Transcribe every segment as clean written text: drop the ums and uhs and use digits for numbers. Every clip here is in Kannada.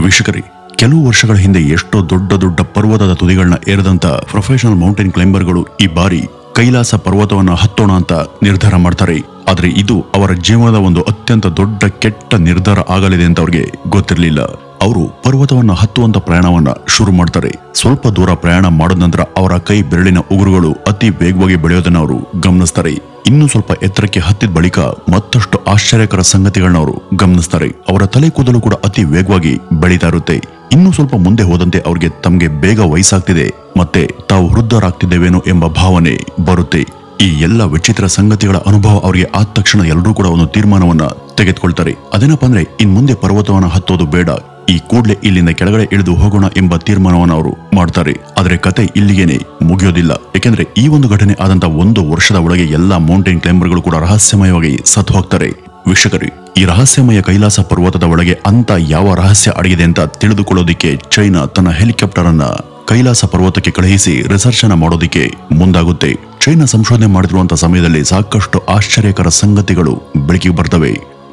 ವೀಕ್ಷಕರೇ, ಕೆಲವು ವರ್ಷಗಳ ಹಿಂದೆ ಎಷ್ಟೋ ದೊಡ್ಡ ದೊಡ್ಡ ಪರ್ವತದ ತುದಿಗಳನ್ನ ಏರಿದಂತ ಪ್ರೊಫೆಷನಲ್ ಮೌಂಟೇನ್ ಕ್ಲೈಂಬರ್ಗಳು ಈ ಬಾರಿ ಕೈಲಾಸ ಪರ್ವತವನ್ನ ಹತ್ತೋಣ ಅಂತ ನಿರ್ಧಾರ ಮಾಡ್ತಾರೆ. ಆದ್ರೆ ಇದು ಅವರ ಜೀವನದ ಒಂದು ಅತ್ಯಂತ ದೊಡ್ಡ ಕೆಟ್ಟ ನಿರ್ಧಾರ ಆಗಲಿದೆ ಅಂತ ಅವ್ರಿಗೆ ಗೊತ್ತಿರಲಿಲ್ಲ. ಅವರು ಪರ್ವತವನ್ನ ಹತ್ತುವಂತ ಪ್ರಯಾಣವನ್ನ ಶುರು ಮಾಡ್ತಾರೆ. ಸ್ವಲ್ಪ ದೂರ ಪ್ರಯಾಣ ಮಾಡಿದ ನಂತರ ಅವರ ಕೈ ಬೆರಳಿನ ಉಗುರುಗಳು ಅತಿ ವೇಗವಾಗಿ ಬೆಳೆಯೋದನ್ನ ಅವರು ಗಮನಿಸ್ತಾರೆ. ಇನ್ನು ಸ್ವಲ್ಪ ಎತ್ತರಕ್ಕೆ ಹತ್ತಿದ ಬಳಿಕ ಮತ್ತಷ್ಟು ಆಶ್ಚರ್ಯಕರ ಸಂಗತಿಗಳನ್ನ ಅವರು ಗಮನಿಸ್ತಾರೆ. ಅವರ ತಲೆ ಕೂದಲು ಕೂಡ ಅತಿ ವೇಗವಾಗಿ ಬೆಳೀತಾ ಇರುತ್ತೆ. ಇನ್ನು ಸ್ವಲ್ಪ ಮುಂದೆ ಹೋದಂತೆ ಅವ್ರಿಗೆ ತಮ್ಗೆ ಬೇಗ ವಯಸ್ಸಾಗ್ತಿದೆ ಮತ್ತೆ ತಾವು ವೃದ್ಧರಾಗ್ತಿದ್ದೇವೇನೋ ಎಂಬ ಭಾವನೆ ಬರುತ್ತೆ. ಈ ಎಲ್ಲ ವಿಚಿತ್ರ ಸಂಗತಿಗಳ ಅನುಭವ ಅವರಿಗೆ ಆದ ತಕ್ಷಣ ಎಲ್ಲರೂ ಕೂಡ ಒಂದು ತೀರ್ಮಾನವನ್ನ ತೆಗೆದುಕೊಳ್ತಾರೆ. ಅದೇನಪ್ಪ ಅಂದ್ರೆ ಇನ್ ಮುಂದೆ ಪರ್ವತವನ್ನ ಹತ್ತೋದು ಬೇಡ, ಈ ಕೂಡಲೇ ಇಲ್ಲಿಂದ ಕೆಳಗಡೆ ಇಳಿದು ಹೋಗೋಣ ಎಂಬ ತೀರ್ಮಾನವನ್ನು ಅವರು ಮಾಡ್ತಾರೆ. ಆದ್ರೆ ಕತೆ ಇಲ್ಲಿಗೇನೆ ಮುಗಿಯೋದಿಲ್ಲ. ಯಾಕೆಂದ್ರೆ ಈ ಒಂದು ಘಟನೆ ಆದಂತ 1 ವರ್ಷದ ಒಳಗೆ ಎಲ್ಲಾ ಮೌಂಟೇನ್ ಕ್ಲೈಂಬರ್ಗಳು ಕೂಡ ರಹಸ್ಯಮಯವಾಗಿ ಸತ್ತು ಹೋಗ್ತಾರೆ. ವೀಕ್ಷಕರೇ, ಈ ರಹಸ್ಯಮಯ ಕೈಲಾಸ ಪರ್ವತದ ಒಳಗೆ ಅಂತ ಯಾವ ರಹಸ್ಯ ಅಡಗಿದೆ ಅಂತ ತಿಳಿದುಕೊಳ್ಳೋದಿಕ್ಕೆ ಚೈನಾ ತನ್ನ ಹೆಲಿಕಾಪ್ಟರ್ ಅನ್ನ ಕೈಲಾಸ ಪರ್ವತಕ್ಕೆ ಕಳುಹಿಸಿ ರಿಸರ್ಚ್ ಅನ್ನ ಮಾಡೋದಿಕ್ಕೆ ಮುಂದಾಗುತ್ತೆ. ಚೈನಾ ಸಂಶೋಧನೆ ಮಾಡಿರುವಂತಹ ಸಮಯದಲ್ಲಿ ಸಾಕಷ್ಟು ಆಶ್ಚರ್ಯಕರ ಸಂಗತಿಗಳು ಬೆಳಕಿಗೆ ಬರ್ತವೆ.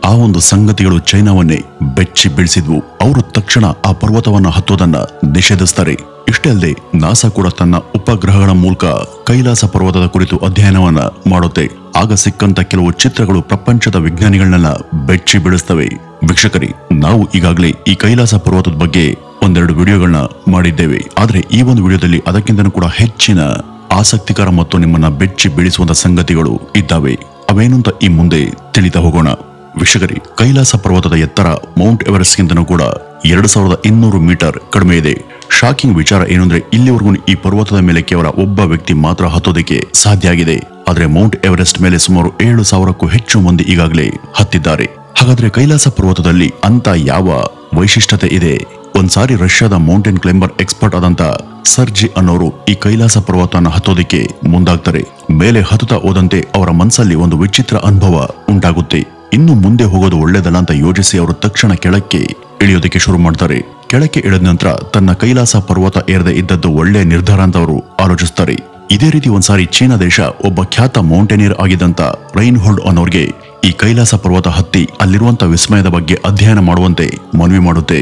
ಆ ಒಂದು ಸಂಗತಿಗಳು ಚೈನಾವನ್ನೇ ಬೆಚ್ಚಿ ಬೀಳಿಸಿದ್ವು. ಅವರು ತಕ್ಷಣ ಆ ಪರ್ವತವನ್ನ ಹತ್ತೋದನ್ನ ನಿಷೇಧಿಸ್ತಾರೆ. ಇಷ್ಟೇ ಅಲ್ಲದೆ ನಾಸಾ ಕೂಡ ತನ್ನ ಉಪಗ್ರಹಗಳ ಮೂಲಕ ಕೈಲಾಸ ಪರ್ವತದ ಕುರಿತು ಅಧ್ಯಯನವನ್ನ ಮಾಡುತ್ತೆ. ಆಗ ಸಿಕ್ಕಂತ ಕೆಲವು ಚಿತ್ರಗಳು ಪ್ರಪಂಚದ ವಿಜ್ಞಾನಿಗಳನ್ನೆಲ್ಲ ಬೆಚ್ಚಿ ಬೀಳಿಸ್ತವೆ. ವೀಕ್ಷಕರೇ, ನಾವು ಈಗಾಗಲೇ ಈ ಕೈಲಾಸ ಪರ್ವತದ ಬಗ್ಗೆ ಒಂದೆರಡು ವಿಡಿಯೋಗಳನ್ನ ಮಾಡಿದ್ದೇವೆ. ಆದ್ರೆ ಈ ಒಂದು ವಿಡಿಯೋದಲ್ಲಿ ಅದಕ್ಕಿಂತ ಕೂಡ ಹೆಚ್ಚಿನ ಆಸಕ್ತಿಕರ ಮತ್ತು ನಿಮ್ಮನ್ನ ಬೆಚ್ಚಿ ಬೀಳಿಸುವಂತ ಸಂಗತಿಗಳು ಇದ್ದಾವೆ. ಅವೇನು ಅಂತ ಈ ಮುಂದೆ ತಿಳಿತಾ ಹೋಗೋಣ. ವೀಕ್ಷಕರೇ, ಕೈಲಾಸ ಪರ್ವತದ ಎತ್ತರ ಮೌಂಟ್ ಎವರೆಸ್ಟ್ ಗಿಂತನೂ ಕೂಡ 2200 ಮೀಟರ್ ಕಡಿಮೆ ಇದೆ. ಶಾಕಿಂಗ್ ವಿಚಾರ ಏನಂದ್ರೆ ಇಲ್ಲಿವರೆಗೂ ಈ ಪರ್ವತದ ಮೇಲೆ ಕೇವಲ ಒಬ್ಬ ವ್ಯಕ್ತಿ ಮಾತ್ರ ಹತ್ತೋದಕ್ಕೆ ಸಾಧ್ಯ ಆಗಿದೆ. ಆದ್ರೆ ಮೌಂಟ್ ಎವರೆಸ್ಟ್ ಮೇಲೆ ಸುಮಾರು 7000ಕ್ಕೂ ಹೆಚ್ಚು ಮಂದಿ ಈಗಾಗಲೇ ಹತ್ತಿದ್ದಾರೆ. ಹಾಗಾದ್ರೆ ಕೈಲಾಸ ಪರ್ವತದಲ್ಲಿ ಅಂತ ಯಾವ ವೈಶಿಷ್ಟ್ಯತೆ ಇದೆ? ಒಂದ್ಸಾರಿ ರಷ್ಯಾದ ಮೌಂಟೇನ್ ಕ್ಲೈಂಬರ್ ಎಕ್ಸ್ಪರ್ಟ್ ಆದಂತ ಸರ್ಜಿ ಅನ್ನೋರು ಈ ಕೈಲಾಸ ಪರ್ವತನ ಹತ್ತೋದಿಕ್ಕೆ ಮುಂದಾಗ್ತಾರೆ. ಮೇಲೆ ಹತ್ತುತ್ತಾ ಹೋದಂತೆ ಅವರ ಮನಸ್ಸಲ್ಲಿ ಒಂದು ವಿಚಿತ್ರ ಅನುಭವ ಉಂಟಾಗುತ್ತೆ. ಇನ್ನು ಮುಂದೆ ಹೋಗೋದು ಒಳ್ಳೇದಲ್ಲ ಅಂತ ಯೋಚಿಸಿ ಅವರು ತಕ್ಷಣ ಕೆಳಕ್ಕೆ ಇಳಿಯೋದಕ್ಕೆ ಶುರು ಮಾಡ್ತಾರೆ. ಕೆಳಕ್ಕೆ ಇಳಿದ ನಂತರ ತನ್ನ ಕೈಲಾಸ ಪರ್ವತ ಏರದೆ ಇದ್ದದ್ದು ಒಳ್ಳೆ ನಿರ್ಧಾರ ಅಂತ ಅವರು ಆಲೋಚಿಸ್ತಾರೆ. ಇದೇ ರೀತಿ ಒಂದ್ಸಾರಿ ಚೀನಾ ದೇಶ ಒಬ್ಬ ಖ್ಯಾತ ಮೌಂಟೇನಿಯರ್ ಆಗಿದ್ದಂತ ರೈನ್ಹೋಲ್ಡ್ ಅನ್ನೋರ್ಗೆ ಈ ಕೈಲಾಸ ಪರ್ವತ ಹತ್ತಿ ಅಲ್ಲಿರುವಂತ ವಿಸ್ಮಯದ ಬಗ್ಗೆ ಅಧ್ಯಯನ ಮಾಡುವಂತೆ ಮನವಿ ಮಾಡುತ್ತೆ.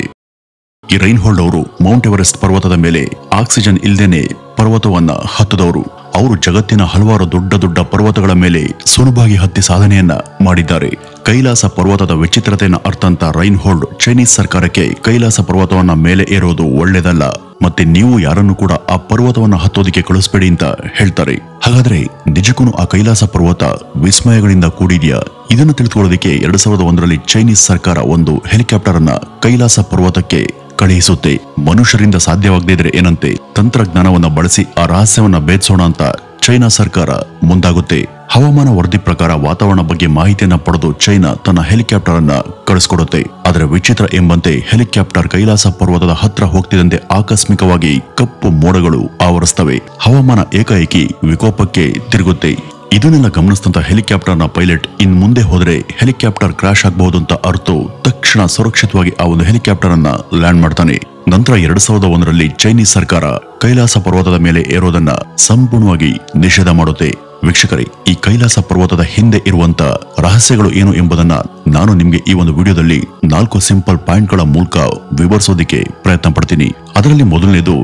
ಈ ರೈನ್ಹೋಲ್ಡ್ ಅವರು ಮೌಂಟ್ ಎವರೆಸ್ಟ್ ಪರ್ವತದ ಮೇಲೆ ಆಕ್ಸಿಜನ್ ಇಲ್ದೇನೆ ಪರ್ವತವನ್ನ ಹತ್ತದವರು. ಅವರು ಜಗತ್ತಿನ ಹಲವಾರು ದೊಡ್ಡ ದೊಡ್ಡ ಪರ್ವತಗಳ ಮೇಲೆ ಸುಲಭವಾಗಿ ಹತ್ತಿ ಸಾಧನೆಯನ್ನ ಮಾಡಿದ್ದಾರೆ. ಕೈಲಾಸ ಪರ್ವತದ ವಿಚಿತ್ರತೆಯನ್ನ ಅರ್ಥಂತ ರೈನ್ಹೋಲ್ಡ್ ಚೈನೀಸ್ ಸರ್ಕಾರಕ್ಕೆ ಕೈಲಾಸ ಪರ್ವತವನ್ನ ಮೇಲೆ ಏರೋದು ಒಳ್ಳೇದಲ್ಲ, ಮತ್ತೆ ನೀವು ಯಾರನ್ನು ಕೂಡ ಆ ಪರ್ವತವನ್ನ ಹತ್ತೋದಿಕ್ಕೆ ಕಳಿಸ್ಬೇಡಿ ಅಂತ ಹೇಳ್ತಾರೆ. ಹಾಗಾದ್ರೆ ನಿಜಕ್ಕೂ ಆ ಕೈಲಾಸ ಪರ್ವತ ವಿಸ್ಮಯಗಳಿಂದ ಕೂಡಿದ್ಯಾ? ಇದನ್ನು ತಿಳಿದುಕೊಳ್ಳೋದಕ್ಕೆ 2001ರಲ್ಲಿ ಚೈನೀಸ್ ಸರ್ಕಾರ ಒಂದು ಹೆಲಿಕಾಪ್ಟರ್ ಅನ್ನ ಕೈಲಾಸ ಪರ್ವತಕ್ಕೆ ಕಳುಹಿಸುತ್ತೆ. ಮನುಷ್ಯರಿಂದ ಸಾಧ್ಯವಾಗದೇ ಇದ್ರೆ ಏನಂತೆ ತಂತ್ರಜ್ಞಾನವನ್ನ ಬಳಸಿ ಆ ರಹಸ್ಯವನ್ನ ಭೇದಿಸೋಣ ಅಂತ ಚೈನಾ ಸರ್ಕಾರ ಮುಂದಾಗುತ್ತೆ. ಹವಾಮಾನ ವರದಿ ಪ್ರಕಾರ ವಾತಾವರಣ ಬಗ್ಗೆ ಮಾಹಿತಿಯನ್ನ ಪಡೆದು ಚೈನಾ ತನ್ನ ಹೆಲಿಕಾಪ್ಟರ್ ಅನ್ನ ಕಳಿಸ್ಕೊಡುತ್ತೆ. ಆದ್ರೆ ವಿಚಿತ್ರ ಎಂಬಂತೆ ಹೆಲಿಕಾಪ್ಟರ್ ಕೈಲಾಸ ಪರ್ವತದ ಹತ್ರ ಹೋಗ್ತಿದ್ದಂತೆ ಆಕಸ್ಮಿಕವಾಗಿ ಕಪ್ಪು ಮೋಡಗಳು ಆವರಿಸ್ತವೆ. ಹವಾಮಾನ ಏಕಾಏಕಿ ವಿಕೋಪಕ್ಕೆ ತಿರುಗುತ್ತೆ. ಇದನ್ನೆಲ್ಲ ಗಮನಿಸಿದಂತ ಹೆಲಿಕಾಪ್ಟರ್ನ ಪೈಲಟ್ ಇನ್ ಮುಂದೆ ಹೋದ್ರೆ ಹೆಲಿಕಾಪ್ಟರ್ ಕ್ರಾಶ್ ಆಗಬಹುದು ಅಂತ ಅರ್ತು ತಕ್ಷಣ ಸುರಕ್ಷಿತವಾಗಿ ಆ ಒಂದು ಹೆಲಿಕಾಪ್ಟರ್ ಅನ್ನ ಲ್ಯಾಂಡ್ ಮಾಡ್ತಾನೆ. ನಂತರ 2001ರಲ್ಲಿ ಚೈನೀಸ್ ಸರ್ಕಾರ ಕೈಲಾಸ ಪರ್ವತದ ಮೇಲೆ ಏರೋದನ್ನ ಸಂಪೂರ್ಣವಾಗಿ ನಿಷೇಧ ಮಾಡುತ್ತೆ. ವೀಕ್ಷಕರೇ, ಈ ಕೈಲಾಸ ಪರ್ವತದ ಹಿಂದೆ ಇರುವಂತ ರಹಸ್ಯಗಳು ಏನು ಎಂಬುದನ್ನ ನಾನು ನಿಮ್ಗೆ ಈ ಒಂದು ವಿಡಿಯೋದಲ್ಲಿ 4 ಸಿಂಪಲ್ ಪಾಯಿಂಟ್ಗಳ ಮೂಲಕ ವಿವರಿಸೋದಿಕ್ಕೆ ಪ್ರಯತ್ನ ಪಡ್ತೀನಿ. ಅದರಲ್ಲಿ ಮೊದಲನೇದು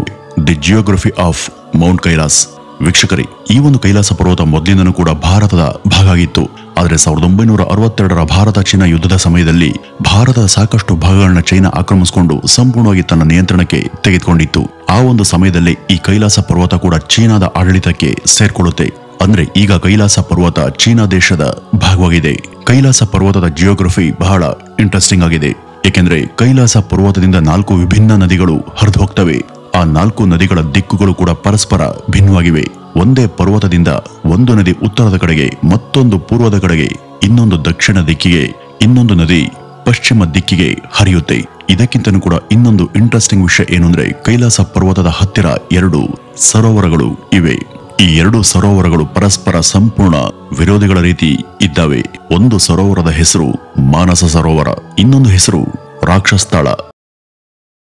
the geography of Mount Kailash. ವೀಕ್ಷಕರೇ, ಈ ಒಂದು ಕೈಲಾಸ ಪರ್ವತ ಮೊದಲಿಂದನೂ ಕೂಡ ಭಾರತದ ಭಾಗ ಆಗಿತ್ತು. ಆದರೆ 1962ರ ಭಾರತ ಚೀನಾ ಯುದ್ಧದ ಸಮಯದಲ್ಲಿ ಭಾರತದ ಸಾಕಷ್ಟು ಭಾಗಗಳನ್ನ ಚೈನಾ ಆಕ್ರಮಿಸಿಕೊಂಡು ಸಂಪೂರ್ಣವಾಗಿ ತನ್ನ ನಿಯಂತ್ರಣಕ್ಕೆ ತೆಗೆದುಕೊಂಡಿತ್ತು. ಆ ಒಂದು ಸಮಯದಲ್ಲಿ ಈ ಕೈಲಾಸ ಪರ್ವತ ಕೂಡ ಚೀನಾದ ಆಡಳಿತಕ್ಕೆ ಸೇರ್ಕೊಳ್ಳುತ್ತೆ. ಅಂದ್ರೆ ಈಗ ಕೈಲಾಸ ಪರ್ವತ ಚೀನಾ ದೇಶದ ಭಾಗವಾಗಿದೆ. ಕೈಲಾಸ ಪರ್ವತದ ಜಿಯೋಗ್ರಫಿ ಬಹಳ ಇಂಟ್ರೆಸ್ಟಿಂಗ್ ಆಗಿದೆ. ಏಕೆಂದ್ರೆ ಕೈಲಾಸ ಪರ್ವತದಿಂದ 4 ವಿಭಿನ್ನ ನದಿಗಳು ಹರಿದು ಹೋಗ್ತವೆ. ಆ 4 ನದಿಗಳ ದಿಕ್ಕುಗಳು ಕೂಡ ಪರಸ್ಪರ ಭಿನ್ನವಾಗಿವೆ. ಒಂದೇ ಪರ್ವತದಿಂದ ಒಂದು ನದಿ ಉತ್ತರದ ಕಡೆಗೆ, ಮತ್ತೊಂದು ಪೂರ್ವದ ಕಡೆಗೆ, ಇನ್ನೊಂದು ದಕ್ಷಿಣ ದಿಕ್ಕಿಗೆ, ಇನ್ನೊಂದು ನದಿ ಪಶ್ಚಿಮ ದಿಕ್ಕಿಗೆ ಹರಿಯುತ್ತೆ. ಇದಕ್ಕಿಂತನೂ ಕೂಡ ಇನ್ನೊಂದು ಇಂಟ್ರೆಸ್ಟಿಂಗ್ ವಿಷಯ ಏನು ಅಂದ್ರೆ ಕೈಲಾಸ ಪರ್ವತದ ಹತ್ತಿರ 2 ಸರೋವರಗಳು ಇವೆ. ಈ 2 ಸರೋವರಗಳು ಪರಸ್ಪರ ಸಂಪೂರ್ಣ ವಿರೋಧಿಗಳ ರೀತಿ ಇದ್ದಾವೆ. ಒಂದು ಸರೋವರದ ಹೆಸರು ಮಾನಸ ಸರೋವರ, ಇನ್ನೊಂದು ಹೆಸರು ರಾಕ್ಷಸ್ಥಳ.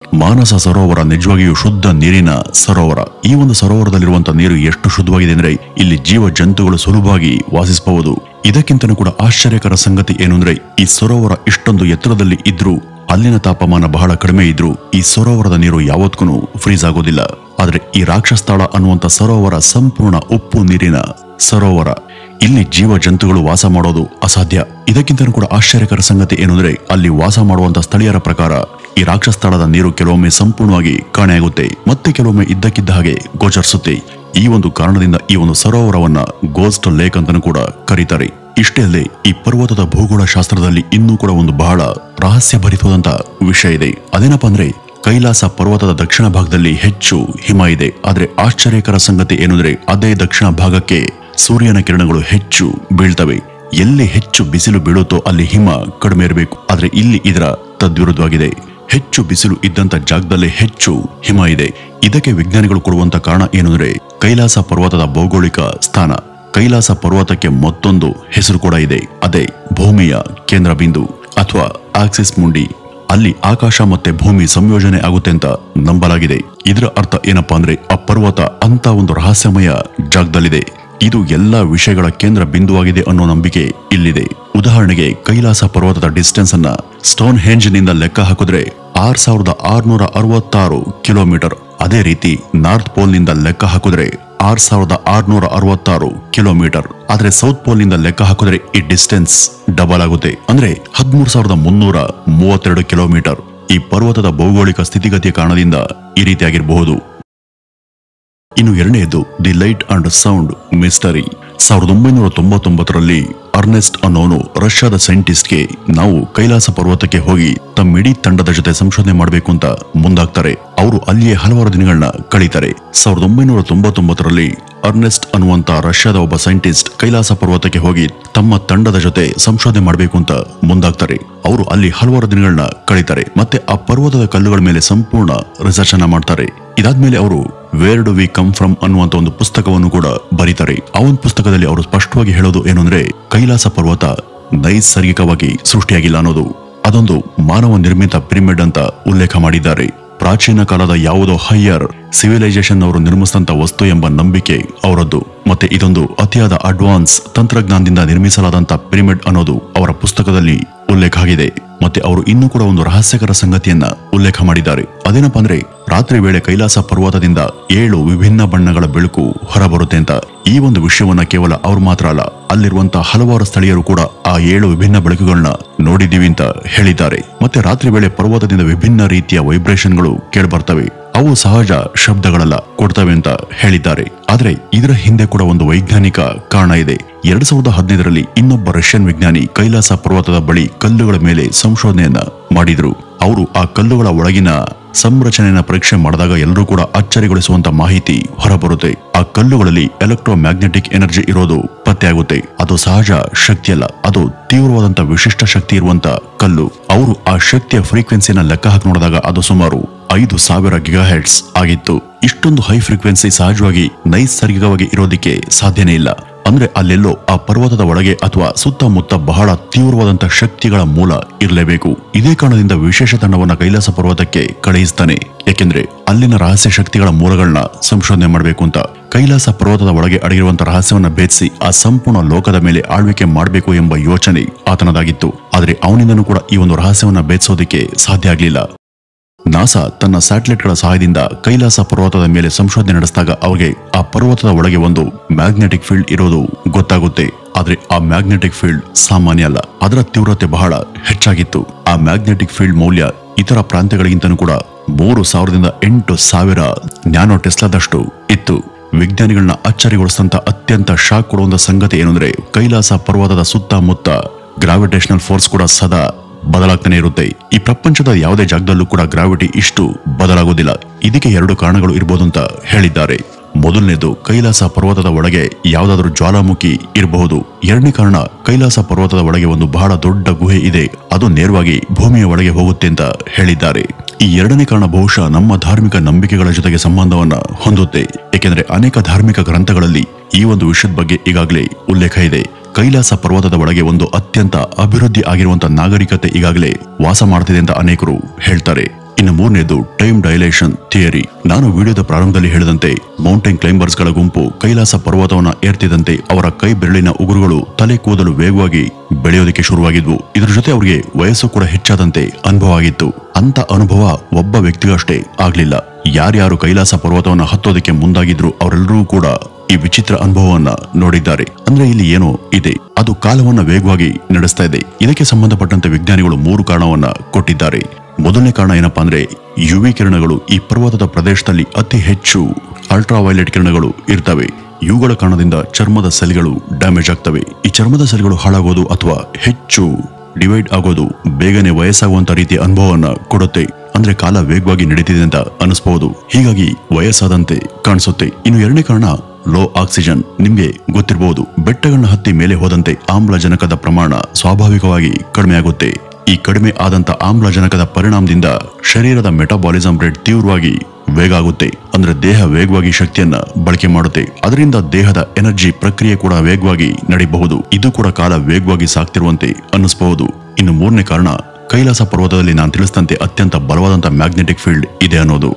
ಮಾನಸ ಸರೋವರ ನಿಜವಾಗಿಯೂ ಶುದ್ಧ ನೀರಿನ ಸರೋವರ. ಈ ಒಂದು ಸರೋವರದಲ್ಲಿರುವಂತಹ ನೀರು ಎಷ್ಟು ಶುದ್ಧವಾಗಿದೆ ಅಂದ್ರೆ ಇಲ್ಲಿ ಜೀವ ಜಂತುಗಳು ಸುಲಭವಾಗಿ ವಾಸಿಸಬಹುದು. ಇದಕ್ಕಿಂತನೂ ಕೂಡ ಆಶ್ಚರ್ಯಕರ ಸಂಗತಿ ಏನು ಅಂದ್ರೆ ಈ ಸರೋವರ ಇಷ್ಟೊಂದು ಎತ್ತರದಲ್ಲಿ ಇದ್ರೂ ಅಲ್ಲಿನ ತಾಪಮಾನ ಬಹಳ ಕಡಿಮೆ ಇದ್ರೂ ಈ ಸರೋವರದ ನೀರು ಯಾವತ್ತೂ ಫ್ರೀಸ್ ಆಗೋದಿಲ್ಲ. ಆದ್ರೆ ಈ ರಾಕ್ಷಸ್ಥಳ ಅನ್ನುವಂತ ಸರೋವರ ಸಂಪೂರ್ಣ ಉಪ್ಪು ನೀರಿನ ಸರೋವರ. ಇಲ್ಲಿ ಜೀವ ಜಂತುಗಳು ವಾಸ ಮಾಡೋದು ಅಸಾಧ್ಯ. ಇದಕ್ಕಿಂತ ಕೂಡ ಆಶ್ಚರ್ಯಕರ ಸಂಗತಿ ಏನಂದ್ರೆ ಅಲ್ಲಿ ವಾಸ ಮಾಡುವಂತ ಸ್ಥಳೀಯರ ಪ್ರಕಾರ ಈ ರಾಕ್ಷಸ್ಥಳದ ನೀರು ಕೆಲವೊಮ್ಮೆ ಸಂಪೂರ್ಣವಾಗಿ ಕಾಣೆಯಾಗುತ್ತೆ, ಮತ್ತೆ ಕೆಲವೊಮ್ಮೆ ಇದ್ದಕ್ಕಿದ್ದ ಹಾಗೆ ಗೋಚರಿಸುತ್ತೆ. ಈ ಒಂದು ಕಾರಣದಿಂದ ಈ ಒಂದು ಸರೋವರವನ್ನ ಗೋಸ್ಟ್ ಲೇಕ್ ಅಂತಾನೂ ಕೂಡ ಕರೀತಾರೆ. ಇಷ್ಟೇ ಅಲ್ಲದೆ ಈ ಪರ್ವತದ ಭೂಗೋಳ ಶಾಸ್ತ್ರದಲ್ಲಿ ಇನ್ನೂ ಕೂಡ ಒಂದು ಬಹಳ ರಹಸ್ಯಭರಿತವಾದಂತ ವಿಷಯ ಇದೆ. ಅದೇನಪ್ಪ ಅಂದ್ರೆ ಕೈಲಾಸ ಪರ್ವತದ ದಕ್ಷಿಣ ಭಾಗದಲ್ಲಿ ಹೆಚ್ಚು ಹಿಮ ಇದೆ. ಆದ್ರೆ ಆಶ್ಚರ್ಯಕರ ಸಂಗತಿ ಏನಂದ್ರೆ ಅದೇ ದಕ್ಷಿಣ ಭಾಗಕ್ಕೆ ಸೂರ್ಯನ ಕಿರಣಗಳು ಹೆಚ್ಚು ಬೀಳ್ತವೆ. ಎಲ್ಲಿ ಹೆಚ್ಚು ಬಿಸಿಲು ಬೀಳುತ್ತೋ ಅಲ್ಲಿ ಹಿಮ ಕಡಿಮೆ ಇರಬೇಕು. ಆದ್ರೆ ಇಲ್ಲಿ ಇದರ ತದ್ವಿರುದ್ಧವಾಗಿದೆ. ಹೆಚ್ಚು ಬಿಸಿಲು ಇದ್ದಂತ ಜಾಗದಲ್ಲೇ ಹೆಚ್ಚು ಹಿಮ ಇದೆ. ಇದಕ್ಕೆ ವಿಜ್ಞಾನಿಗಳು ಕೊಡುವಂತ ಕಾರಣ ಏನಂದ್ರೆ ಕೈಲಾಸ ಪರ್ವತದ ಭೌಗೋಳಿಕ ಸ್ಥಾನ. ಕೈಲಾಸ ಪರ್ವತಕ್ಕೆ ಮತ್ತೊಂದು ಹೆಸರು ಕೂಡ ಇದೆ, ಅದೇ ಭೂಮಿಯ ಕೇಂದ್ರ ಬಿಂದು ಅಥವಾ ಆಕ್ಸಿಸ್ ಮುಂಡಿ. ಅಲ್ಲಿ ಆಕಾಶ ಮತ್ತೆ ಭೂಮಿ ಸಂಯೋಜನೆ ಆಗುತ್ತೆ ಅಂತ ನಂಬಲಾಗಿದೆ. ಇದರ ಅರ್ಥ ಏನಪ್ಪಾ ಅಂದ್ರೆ ಆ ಪರ್ವತ ಅಂತ ಒಂದು ರಹಸ್ಯಮಯ ಜಾಗದಲ್ಲಿದೆ. ಇದು ಎಲ್ಲಾ ವಿಷಯಗಳ ಕೇಂದ್ರ ಬಿಂದುವಾಗಿದೆ ಅನ್ನೋ ನಂಬಿಕೆ ಇಲ್ಲಿದೆ. ಉದಾಹರಣೆಗೆ ಕೈಲಾಸ ಪರ್ವತದ ಡಿಸ್ಟೆನ್ಸ್ ಅನ್ನ ಸ್ಟೋನ್ ಹೆಂಜ್ ನಿಂದ ಲೆಕ್ಕ ಹಾಕಿದ್ರೆ 6666 ಕಿಲೋಮೀಟರ್. ಅದೇ ರೀತಿ ನಾರ್ತ್ ಪೋಲ್ ನಿಂದ ಲೆಕ್ಕ ಹಾಕಿದ್ರೆ 6666 ಕಿಲೋಮೀಟರ್. ಆದ್ರೆ ಸೌತ್ ಪೋಲ್ ನಿಂದ ಲೆಕ್ಕ ಹಾಕಿದ್ರೆ ಈ ಡಿಸ್ಟೆನ್ಸ್ ಡಬಲ್ ಆಗುತ್ತೆ, ಅಂದ್ರೆ 13332 ಕಿಲೋಮೀಟರ್. ಈ ಪರ್ವತದ ಭೌಗೋಳಿಕ ಸ್ಥಿತಿಗತಿಯ ಕಾರಣದಿಂದ ಈ ರೀತಿಯಾಗಿರಬಹುದು. ಇನ್ನು ಎರಡನೆಯದು the light and sound mystery. 1999ರಲ್ಲಿ ಅರ್ನೆಸ್ಟ್ ಅನ್ನೋನು ರಷ್ಯಾದ ಸೈಂಟಿಸ್ಟ್ಗೆ ನಾವು ಕೈಲಾಸ ಪರ್ವತಕ್ಕೆ ಹೋಗಿ ತಮ್ಮಿಡೀ ತಂಡದ ಜೊತೆ ಸಂಶೋಧನೆ ಮಾಡಬೇಕು ಅಂತ ಮುಂದಾಗ್ತಾರೆ. ಅವರು ಅಲ್ಲಿಯೇ ಹಲವಾರು ದಿನಗಳನ್ನ ಕಳೀತಾರೆ. 1999ರಲ್ಲಿ ಅರ್ನೆಸ್ಟ್ ಅನ್ನುವಂತ ರಷ್ಯಾದ ಒಬ್ಬ ಸೈಂಟಿಸ್ಟ್ ಕೈಲಾಸ ಪರ್ವತಕ್ಕೆ ಹೋಗಿ ತಮ್ಮ ತಂಡದ ಜೊತೆ ಸಂಶೋಧನೆ ಮಾಡಬೇಕು ಅಂತ ಮುಂದಾಗ್ತಾರೆ. ಅವರು ಅಲ್ಲಿ ಹಲವಾರು ದಿನಗಳನ್ನ ಕಳೀತಾರೆ ಮತ್ತೆ ಆ ಪರ್ವತದ ಕಲ್ಲುಗಳ ಮೇಲೆ ಸಂಪೂರ್ಣ ರಿಸರ್ಚ್ ಅನ್ನ ಮಾಡ್ತಾರೆ. ಇದಾದ್ಮೇಲೆ ಅವರು where do we come from ಅನ್ನುವಂತ ಒಂದು ಪುಸ್ತಕವನ್ನು ಕೂಡ ಬರೀತಾರೆ. ಆ ಒಂದು ಪುಸ್ತಕದಲ್ಲಿ ಅವರು ಸ್ಪಷ್ಟವಾಗಿ ಹೇಳೋದು ಏನು ಅಂದ್ರೆ ಕೈಲಾಸ ಪರ್ವತ ನೈಸರ್ಗಿಕವಾಗಿ ಸೃಷ್ಟಿಯಾಗಿಲ್ಲ ಅನ್ನೋದು. ಅದೊಂದು ಮಾನವ ನಿರ್ಮಿತ ಪಿರಮಿಡ್ ಅಂತ ಉಲ್ಲೇಖ ಮಾಡಿದ್ದಾರೆ. ಪ್ರಾಚೀನ ಕಾಲದ ಯಾವುದೋ ಹೈಯರ್ ಸಿವಿಲೈಸೇಷನ್ ಅವರು ನಿರ್ಮಿಸಿದಂತ ವಸ್ತು ಎಂಬ ನಂಬಿಕೆ ಅವರದ್ದು. ಮತ್ತೆ ಇದೊಂದು ಅತಿಯಾದ ಅಡ್ವಾನ್ಸ್ ತಂತ್ರಜ್ಞಾನದಿಂದ ನಿರ್ಮಿಸಲಾದಂತ ಪಿರಮಿಡ್ ಅನ್ನೋದು ಅವರ ಪುಸ್ತಕದಲ್ಲಿ ಉಲ್ಲೇಖ ಆಗಿದೆ. ಮತ್ತೆ ಅವರು ಇನ್ನೂ ಕೂಡ ಒಂದು ರಹಸ್ಯಕರ ಸಂಗತಿಯನ್ನ ಉಲ್ಲೇಖ ಮಾಡಿದ್ದಾರೆ. ಅದೇನಪ್ಪ ಅಂದ್ರೆ ರಾತ್ರಿ ವೇಳೆ ಕೈಲಾಸ ಪರ್ವತದಿಂದ 7 ವಿಭಿನ್ನ ಬಣ್ಣಗಳ ಬೆಳಕು ಹೊರಬರುತ್ತೆ ಅಂತ. ಈ ಒಂದು ವಿಷಯವನ್ನ ಕೇವಲ ಅವ್ರು ಮಾತ್ರ ಅಲ್ಲ, ಅಲ್ಲಿರುವಂತಹ ಹಲವಾರು ಸ್ಥಳೀಯರು ಕೂಡ ಆ 7 ವಿಭಿನ್ನ ಬೆಳಕುಗಳನ್ನ ನೋಡಿದೀವಿ ಅಂತ ಹೇಳಿದ್ದಾರೆ. ಮತ್ತೆ ರಾತ್ರಿ ವೇಳೆ ಪರ್ವತದಿಂದ ವಿಭಿನ್ನ ರೀತಿಯ ವೈಬ್ರೇಷನ್ಗಳು ಕೇಳ್ಬರ್ತವೆ. ಅವು ಸಹಜ ಶಬ್ದಗಳೆಲ್ಲ ಕೊಡ್ತವೆ ಅಂತ ಹೇಳಿದ್ದಾರೆ. ಆದ್ರೆ ಇದರ ಹಿಂದೆ ಕೂಡ ಒಂದು ವೈಜ್ಞಾನಿಕ ಕಾರಣ ಇದೆ. 2015ರಲ್ಲಿ ಇನ್ನೊಬ್ಬ ರಷ್ಯನ್ ವಿಜ್ಞಾನಿ ಕೈಲಾಸ ಪರ್ವತದ ಬಳಿ ಕಲ್ಲುಗಳ ಮೇಲೆ ಸಂಶೋಧನೆಯನ್ನ ಮಾಡಿದ್ರು. ಅವರು ಆ ಕಲ್ಲುಗಳ ಒಳಗಿನ ಸಂರಚನೆಯನ್ನ ಪರೀಕ್ಷೆ ಮಾಡಿದಾಗ ಎಲ್ಲರೂ ಕೂಡ ಅಚ್ಚರಿಗೊಳಿಸುವಂತ ಮಾಹಿತಿ ಹೊರಬರುತ್ತೆ. ಆ ಕಲ್ಲುಗಳಲ್ಲಿ ಎಲೆಕ್ಟ್ರೋಮ್ಯಾಗ್ನೆಟಿಕ್ ಎನರ್ಜಿ ಇರೋದು ಪತ್ತೆಯಾಗುತ್ತೆ. ಅದು ಸಹಜ ಶಕ್ತಿಯಲ್ಲ, ಅದು ತೀವ್ರವಾದಂತ ವಿಶಿಷ್ಟ ಶಕ್ತಿ ಇರುವಂತ ಕಲ್ಲು. ಅವರು ಆ ಶಕ್ತಿಯ ಫ್ರೀಕ್ವೆನ್ಸಿನ ಲೆಕ್ಕ ಹಾಕಿ ನೋಡಿದಾಗ ಅದು ಸುಮಾರು 5000 ಗಿಗಾಹೆರ್ಟ್ಸ್ ಆಗಿತ್ತು. ಇಷ್ಟೊಂದು ಹೈ ಫ್ರೀಕ್ವೆನ್ಸಿ ಸಹಜವಾಗಿ ನೈಸರ್ಗಿಕವಾಗಿ ಇರೋದಿಕ್ಕೆ ಸಾಧ್ಯನೇ ಇಲ್ಲ. ಅಂದ್ರೆ ಅಲ್ಲೆಲ್ಲೋ ಆ ಪರ್ವತದ ಒಳಗೆ ಅಥವಾ ಸುತ್ತಮುತ್ತ ಬಹಳ ತೀವ್ರವಾದಂತ ಶಕ್ತಿಗಳ ಮೂಲ ಇರಲೇಬೇಕು. ಇದೇ ಕಾರಣದಿಂದ ವಿಶೇಷ ತಂಡವನ್ನ ಕೈಲಾಸ ಪರ್ವತಕ್ಕೆ ಕಳುಹಿಸ್ತಾನೆ, ಯಾಕೆಂದ್ರೆ ಅಲ್ಲಿನ ರಹಸ್ಯ ಶಕ್ತಿಗಳ ಮೂಲಗಳನ್ನ ಸಂಶೋಧನೆ ಮಾಡಬೇಕು ಅಂತ. ಕೈಲಾಸ ಪರ್ವತದ ಒಳಗೆ ಅಡಗಿರುವಂತ ರಹಸ್ಯವನ್ನ ಭೇದಿಸಿ ಆ ಸಂಪೂರ್ಣ ಲೋಕದ ಮೇಲೆ ಆಳ್ವಿಕೆ ಮಾಡಬೇಕು ಎಂಬ ಯೋಚನೆ ಆತನದಾಗಿತ್ತು. ಆದ್ರೆ ಅವನಿಂದನೂ ಕೂಡ ಈ ಒಂದು ರಹಸ್ಯವನ್ನ ಭೇದಿಸೋದಕ್ಕೆ ಸಾಧ್ಯ ಆಗ್ಲಿಲ್ಲ. ನಾಸಾ ತನ್ನ ಸ್ಯಾಟಲೈಟ್ಗಳ ಸಹಾಯದಿಂದ ಕೈಲಾಸ ಪರ್ವತದ ಮೇಲೆ ಸಂಶೋಧನೆ ನಡೆಸಿದಾಗ ಅವರಿಗೆ ಆ ಪರ್ವತದ ಒಳಗೆ ಒಂದು ಮ್ಯಾಗ್ನೆಟಿಕ್ ಫೀಲ್ಡ್ ಇರೋದು ಗೊತ್ತಾಗುತ್ತೆ. ಆದ್ರೆ ಆ ಮ್ಯಾಗ್ನೆಟಿಕ್ ಫೀಲ್ಡ್ ಸಾಮಾನ್ಯ ಅಲ್ಲ, ಅದರ ತೀವ್ರತೆ ಬಹಳ ಹೆಚ್ಚಾಗಿತ್ತು. ಆ ಮ್ಯಾಗ್ನೆಟಿಕ್ ಫೀಲ್ಡ್ ಮೌಲ್ಯ ಇತರ ಪ್ರಾಂತ್ಯಗಳಿಗಿಂತನೂ ಕೂಡ 3000ದಿಂದ 8000 ನ್ಯಾನೋ ಟೆಸ್ಲಾದಷ್ಟು ಇತ್ತು. ವಿಜ್ಞಾನಿಗಳನ್ನ ಅಚ್ಚರಿಗೊಳಿಸಿದಂತ ಅತ್ಯಂತ ಶಾಕ್ ಕೊಡುವಂತ ಸಂಗತಿ ಏನಂದ್ರೆ ಕೈಲಾಸ ಪರ್ವತದ ಸುತ್ತಮುತ್ತ ಗ್ರಾವಿಟೇಷನಲ್ ಫೋರ್ಸ್ ಕೂಡ ಸದಾ ಬದಲಾಗ್ತಾನೆ ಇರುತ್ತೆ. ಈ ಪ್ರಪಂಚದ ಯಾವುದೇ ಜಾಗದಲ್ಲೂ ಕೂಡ ಗ್ರಾವಿಟಿ ಇಷ್ಟು ಬದಲಾಗೋದಿಲ್ಲ. ಇದಕ್ಕೆ 2 ಕಾರಣಗಳು ಇರಬಹುದು ಅಂತ ಹೇಳಿದ್ದಾರೆ. ಮೊದಲನೇದು ಕೈಲಾಸ ಪರ್ವತದ ಒಳಗೆ ಯಾವುದಾದ್ರೂ ಜ್ವಾಲಾಮುಖಿ ಇರಬಹುದು. ಎರಡನೇ ಕಾರಣ ಕೈಲಾಸ ಪರ್ವತದ ಒಳಗೆ ಒಂದು ಬಹಳ ದೊಡ್ಡ ಗುಹೆ ಇದೆ, ಅದು ನೇರವಾಗಿ ಭೂಮಿಯ ಒಳಗೆ ಹೋಗುತ್ತೆ ಅಂತ ಹೇಳಿದ್ದಾರೆ. ಈ ಎರಡನೇ ಕಾರಣ ಬಹುಶಃ ನಮ್ಮ ಧಾರ್ಮಿಕ ನಂಬಿಕೆಗಳ ಜೊತೆಗೆ ಸಂಬಂಧವನ್ನ ಹೊಂದುತ್ತೆ. ಏಕೆಂದ್ರೆ ಅನೇಕ ಧಾರ್ಮಿಕ ಗ್ರಂಥಗಳಲ್ಲಿ ಈ ಒಂದು ವಿಷಯದ ಬಗ್ಗೆ ಈಗಾಗಲೇ ಉಲ್ಲೇಖ ಇದೆ. ಕೈಲಾಸ ಪರ್ವತದ ಒಳಗೆ ಒಂದು ಅತ್ಯಂತ ಅಭಿವೃದ್ಧಿ ಆಗಿರುವಂತಹ ನಾಗರಿಕತೆ ಈಗಾಗಲೇ ವಾಸ ಮಾಡ್ತಿದೆ ಅಂತ ಅನೇಕರು ಹೇಳ್ತಾರೆ. ಇನ್ನು ಮೂರನೇದು ಟೈಮ್ ಡೈಲೇಷನ್ ಥಿಯರಿ. ನಾನು ವಿಡಿಯೋದ ಪ್ರಾರಂಭದಲ್ಲಿ ಹೇಳಿದಂತೆ ಮೌಂಟೇನ್ ಕ್ಲೈಂಬರ್ಸ್ ಗಳ ಗುಂಪು ಕೈಲಾಸ ಪರ್ವತವನ್ನ ಏರ್ತಿದಂತೆ ಅವರ ಕೈ ಬೆರಳಿನ ಉಗುರುಗಳು ತಲೆ ಕೂದಲು ವೇಗವಾಗಿ ಬೆಳೆಯೋದಕ್ಕೆ ಶುರುವಾಗಿದ್ವು. ಇದರ ಜೊತೆ ಅವರಿಗೆ ವಯಸ್ಸು ಕೂಡ ಹೆಚ್ಚಾದಂತೆ ಅನುಭವ ಆಗಿತ್ತು. ಅಂತ ಅನುಭವ ಒಬ್ಬ ವ್ಯಕ್ತಿಗಷ್ಟೇ ಆಗ್ಲಿಲ್ಲ. ಯಾರ್ಯಾರು ಕೈಲಾಸ ಪರ್ವತವನ್ನ ಹತ್ತೋದಕ್ಕೆ ಮುಂದಾಗಿದ್ರು ಅವರೆಲ್ಲರೂ ಕೂಡ ಈ ವಿಚಿತ್ರ ಅನುಭವವನ್ನ ನೋಡಿದ್ದಾರೆ. ಅಂದ್ರೆ ಇಲ್ಲಿ ಏನೋ ಇದೆ, ಅದು ಕಾಲವನ್ನ ವೇಗವಾಗಿ ನಡೆಸ್ತಾ ಇದೆ. ಇದಕ್ಕೆ ಸಂಬಂಧಪಟ್ಟಂತೆ ವಿಜ್ಞಾನಿಗಳು 3 ಕಾರಣವನ್ನ ಕೊಟ್ಟಿದ್ದಾರೆ. ಮೊದಲನೇ ಕಾರಣ ಏನಪ್ಪಾ ಅಂದ್ರೆ ಯುವಿ ಕಿರಣಗಳು ಈ ಪರ್ವತದ ಪ್ರದೇಶದಲ್ಲಿ ಅತಿ ಹೆಚ್ಚು ಅಲ್ಟ್ರಾವೈಲೆಟ್ ಕಿರಣಗಳು ಇರ್ತವೆ. ಇವುಗಳ ಕಾರಣದಿಂದ ಚರ್ಮದ ಸೆಲ್ಗಳು ಡ್ಯಾಮೇಜ್ ಆಗ್ತವೆ. ಈ ಚರ್ಮದ ಸೆಲ್ಗಳು ಹಾಳಾಗೋದು ಅಥವಾ ಹೆಚ್ಚು ಡಿವೈಡ್ ಆಗೋದು ಬೇಗನೆ ವಯಸ್ಸಾಗುವಂತ ರೀತಿಯ ಅನುಭವವನ್ನ ಕೊಡುತ್ತೆ. ಅಂದ್ರೆ ಕಾಲ ವೇಗವಾಗಿ ನಡೀತಿದೆ ಅಂತ ಅನಿಸಬಹುದು. ಹೀಗಾಗಿ ವಯಸ್ಸಾದಂತೆ ಕಾಣಿಸುತ್ತೆ. ಇನ್ನು ಎರಡನೇ ಕಾರಣ ಲೋ ಆಕ್ಸಿಜನ್. ನಿಮ್ಗೆ ಗೊತ್ತಿರಬಹುದು, ಬೆಟ್ಟಗಳನ್ನ ಹತ್ತಿ ಮೇಲೆ ಹೋದಂತೆ ಆಮ್ಲಜನಕದ ಪ್ರಮಾಣ ಸ್ವಾಭಾವಿಕವಾಗಿ ಕಡಿಮೆ ಆಗುತ್ತೆ. ಈ ಕಡಿಮೆ ಆದಂತ ಆಮ್ಲಜನಕದ ಪರಿಣಾಮದಿಂದ ಶರೀರದ ಮೆಟಾಬಾಲಿಸಂ ರೇಟ್ ತೀವ್ರವಾಗಿ ವೇಗ ಆಗುತ್ತೆ. ಅಂದ್ರೆ ದೇಹ ವೇಗವಾಗಿ ಶಕ್ತಿಯನ್ನ ಬಳಕೆ ಮಾಡುತ್ತೆ. ಅದರಿಂದ ದೇಹದ ಎನರ್ಜಿ ಪ್ರಕ್ರಿಯೆ ಕೂಡ ವೇಗವಾಗಿ ನಡೆಯಬಹುದು. ಇದು ಕೂಡ ಕಾಲ ವೇಗವಾಗಿ ಸಾಗ್ತಿರುವಂತೆ ಅನ್ನಿಸಬಹುದು. ಇನ್ನು ಮೂರನೇ ಕಾರಣ ಕೈಲಾಸ ಪರ್ವತದಲ್ಲಿ ನಾನು ತಿಳಿಸಿದಂತೆ ಅತ್ಯಂತ ಬಲವಾದಂತ ಮ್ಯಾಗ್ನೆಟಿಕ್ ಫೀಲ್ಡ್ ಇದೆ ಅನ್ನೋದು.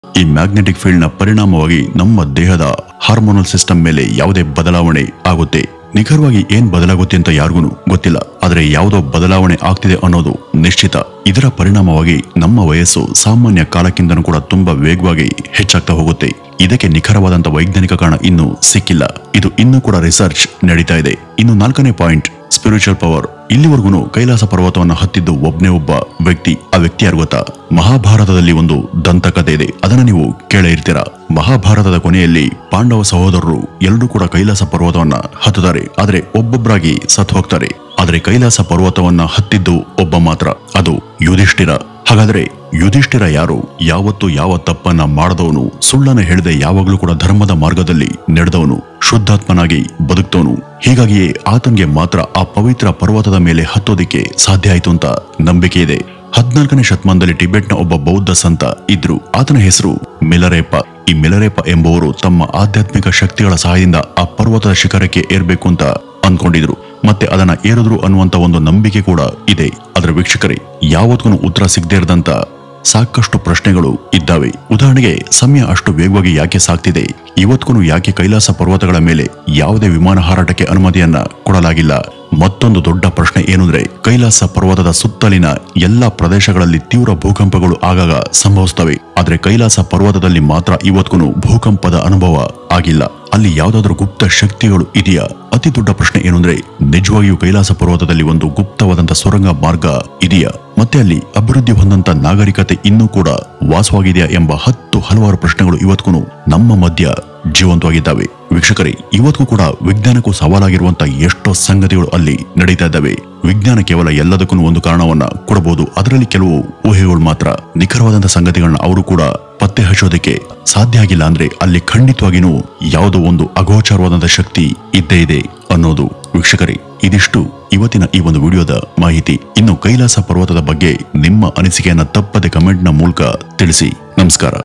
ಈ ಮ್ಯಾಗ್ನೆಟಿಕ್ ಫೀಲ್ಡ್ ನ ಪರಿಣಾಮವಾಗಿ ನಮ್ಮ ದೇಹದ ಹಾರ್ಮೋನಲ್ ಸಿಸ್ಟಮ್ ಮೇಲೆ ಯಾವುದೇ ಬದಲಾವಣೆ ಆಗುತ್ತೆ. ನಿಖರವಾಗಿ ಏನ್ ಬದಲಾಗುತ್ತೆ ಅಂತ ಯಾರಿಗೂ ಗೊತ್ತಿಲ್ಲ, ಆದ್ರೆ ಯಾವುದೋ ಬದಲಾವಣೆ ಆಗ್ತಿದೆ ಅನ್ನೋದು ನಿಶ್ಚಿತ. ಇದರ ಪರಿಣಾಮವಾಗಿ ನಮ್ಮ ವಯಸ್ಸು ಸಾಮಾನ್ಯ ಕಾಲಕ್ಕಿಂತನೂ ಕೂಡ ತುಂಬಾ ವೇಗವಾಗಿ ಹೆಚ್ಚಾಗ್ತಾ ಹೋಗುತ್ತೆ. ಇದಕ್ಕೆ ನಿಖರವಾದಂತ ವೈಜ್ಞಾನಿಕ ಕಾರಣ ಇನ್ನೂ ಸಿಕ್ಕಿಲ್ಲ. ಇದು ಇನ್ನೂ ಕೂಡ ರಿಸರ್ಚ್ ನಡೀತಾ ಇದೆ. ಇನ್ನು 4ನೇ ಪಾಯಿಂಟ್ ಸ್ಪಿರಿಚುವಲ್ ಪವರ್. ಇಲ್ಲಿವರೆಗೂ ಕೈಲಾಸ ಪರ್ವತವನ್ನ ಹತ್ತಿದ್ದು ಒಬ್ಬನೇ ಒಬ್ಬ ವ್ಯಕ್ತಿ. ಆ ವ್ಯಕ್ತಿ ಯಾರು ಗೊತ್ತಾ? ಮಹಾಭಾರತದಲ್ಲಿ ಒಂದು ದಂತಕಥೆ ಇದೆ, ಅದನ್ನ ನೀವು ಕೇಳೇ ಇರ್ತೀರಾ. ಮಹಾಭಾರತದ ಕೊನೆಯಲ್ಲಿ ಪಾಂಡವ ಸಹೋದರರು ಎಲ್ಲರೂ ಕೂಡ ಕೈಲಾಸ ಪರ್ವತವನ್ನ ಹತ್ತುತ್ತಾರೆ. ಆದ್ರೆ ಒಬ್ಬೊಬ್ಬರಾಗಿ ಸತ್ತು ಹೋಗ್ತಾರೆ. ಆದ್ರೆ ಕೈಲಾಸ ಪರ್ವತವನ್ನ ಹತ್ತಿದ್ದು ಒಬ್ಬ ಮಾತ್ರ, ಅದು ಯುಧಿಷ್ಠಿರ. ಹಾಗಾದ್ರೆ ಯುಧಿಷ್ಠಿರ ಯಾರು? ಯಾವತ್ತು ಯಾವ ತಪ್ಪನ್ನ ಮಾಡದವನು, ಸುಳ್ಳನ್ನ ಹೇಳದೆ ಯಾವಾಗ್ಲೂ ಕೂಡ ಧರ್ಮದ ಮಾರ್ಗದಲ್ಲಿ ನಡೆದವನು, ಶುದ್ಧಾತ್ಮನಾಗಿ ಬದುಕ್ತವನು. ಹೀಗಾಗಿಯೇ ಆತನಿಗೆ ಮಾತ್ರ ಆ ಪವಿತ್ರ ಪರ್ವತದ ಮೇಲೆ ಹತ್ತೋದಿಕ್ಕೆ ಸಾಧ್ಯ ಆಯ್ತು ಅಂತ ನಂಬಿಕೆ ಇದೆ. 14ನೇ ಶತಮಾನದಲ್ಲಿ ಟಿಬೆಟ್ನ ಒಬ್ಬ ಬೌದ್ಧ ಸಂತ ಇದ್ರು. ಆತನ ಹೆಸರು ಮಿಲರೇಪ. ಈ ಮಿಲರೇಪ ಎಂಬುವರು ತಮ್ಮ ಆಧ್ಯಾತ್ಮಿಕ ಶಕ್ತಿಗಳ ಸಹಾಯದಿಂದ ಆ ಪರ್ವತದ ಶಿಖರಕ್ಕೆ ಏರ್ಬೇಕು ಅಂತ ಅನ್ಕೊಂಡಿದ್ರು. ಮತ್ತೆ ಅದನ್ನ ಏರಿದ್ರು ಅನ್ನುವಂತ ಒಂದು ನಂಬಿಕೆ ಕೂಡ ಇದೆ. ಅದರ ವೀಕ್ಷಕರೇ, ಯಾವತ್ತೂ ಉತ್ತರ ಸಿಗದೇ ಇರದಂತ ಸಾಕಷ್ಟು ಪ್ರಶ್ನೆಗಳು ಇದ್ದಾವೆ. ಉದಾಹರಣೆಗೆ, ಸಮಯ ಅಷ್ಟು ವೇಗವಾಗಿ ಯಾಕೆ ಸಾಗ್ತಿದೆ? ಇವತ್ತಿಗೂ ಯಾಕೆ ಕೈಲಾಸ ಪರ್ವತಗಳ ಮೇಲೆ ಯಾವುದೇ ವಿಮಾನ ಹಾರಾಟಕ್ಕೆ ಅನುಮತಿಯನ್ನ ಕೊಡಲಾಗಿಲ್ಲ? ಮತ್ತೊಂದು ದೊಡ್ಡ ಪ್ರಶ್ನೆ ಏನಂದ್ರೆ, ಕೈಲಾಸ ಪರ್ವತದ ಸುತ್ತಲಿನ ಎಲ್ಲಾ ಪ್ರದೇಶಗಳಲ್ಲಿ ತೀವ್ರ ಭೂಕಂಪಗಳು ಆಗಾಗ ಸಂಭವಿಸ್ತವೆ. ಆದ್ರೆ ಕೈಲಾಸ ಪರ್ವತದಲ್ಲಿ ಮಾತ್ರ ಇವತ್ತಿಗೂ ಭೂಕಂಪದ ಅನುಭವ ಆಗಿಲ್ಲ. ಅಲ್ಲಿ ಯಾವ್ದಾದ್ರೂ ಗುಪ್ತ ಶಕ್ತಿಗಳು ಇದೆಯಾ? ಅತಿ ದೊಡ್ಡ ಪ್ರಶ್ನೆ ಏನಂದ್ರೆ, ನಿಜವಾಗಿಯೂ ಕೈಲಾಸ ಪರ್ವತದಲ್ಲಿ ಒಂದು ಗುಪ್ತವಾದಂತ ಸುರಂಗ ಮಾರ್ಗ ಇದೆಯಾ? ಮತ್ತೆ ಅಲ್ಲಿ ಅಭಿವೃದ್ಧಿ ಹೊಂದಂತ ನಾಗರಿಕತೆ ಇನ್ನೂ ಕೂಡ ವಾಸವಾಗಿದೆಯಾ ಎಂಬ ಹಲವಾರು ಪ್ರಶ್ನೆಗಳು ಇವತ್ತಿಗೂ ನಮ್ಮ ಮಧ್ಯ ಜೀವಂತವಾಗಿದ್ದಾವೆ. ವೀಕ್ಷಕರೇ, ಇವತ್ತಿಗೂ ಕೂಡ ವಿಜ್ಞಾನಕ್ಕೂ ಸವಾಲಾಗಿರುವಂತ ಎಷ್ಟೋ ಸಂಗತಿಗಳು ಅಲ್ಲಿ ನಡೀತಾ ಇದ್ದಾವೆ. ವಿಜ್ಞಾನ ಕೇವಲ ಎಲ್ಲದಕ್ಕೂ ಒಂದು ಕಾರಣವನ್ನ ಕೊಡಬಹುದು. ಅದರಲ್ಲಿ ಕೆಲವು ಊಹೆಗಳು ಮಾತ್ರ. ನಿಖರವಾದಂತ ಸಂಗತಿಗಳನ್ನ ಅವರು ಕೂಡ ಪತ್ತೆ ಹಚ್ಚೋದಕ್ಕೆ ಸಾಧ್ಯ ಆಗಿಲ್ಲ. ಅಂದ್ರೆ ಅಲ್ಲಿ ಖಂಡಿತವಾಗಿನೂ ಯಾವುದೋ ಒಂದು ಅಗೋಚರವಾದಂತ ಶಕ್ತಿ ಇದ್ದೇ ಇದೆ ಅನ್ನೋದು. ವೀಕ್ಷಕರೇ, ಇದಿಷ್ಟು ಇವತ್ತಿನ ಈ ಒಂದು ವಿಡಿಯೋದ ಮಾಹಿತಿ. ಇನ್ನು ಕೈಲಾಸ ಪರ್ವತದ ಬಗ್ಗೆ ನಿಮ್ಮ ಅನಿಸಿಕೆಯನ್ನ ತಪ್ಪದೆ ಕಮೆಂಟ್ ನ ಮೂಲಕ ತಿಳಿಸಿ. ನಮಸ್ಕಾರ.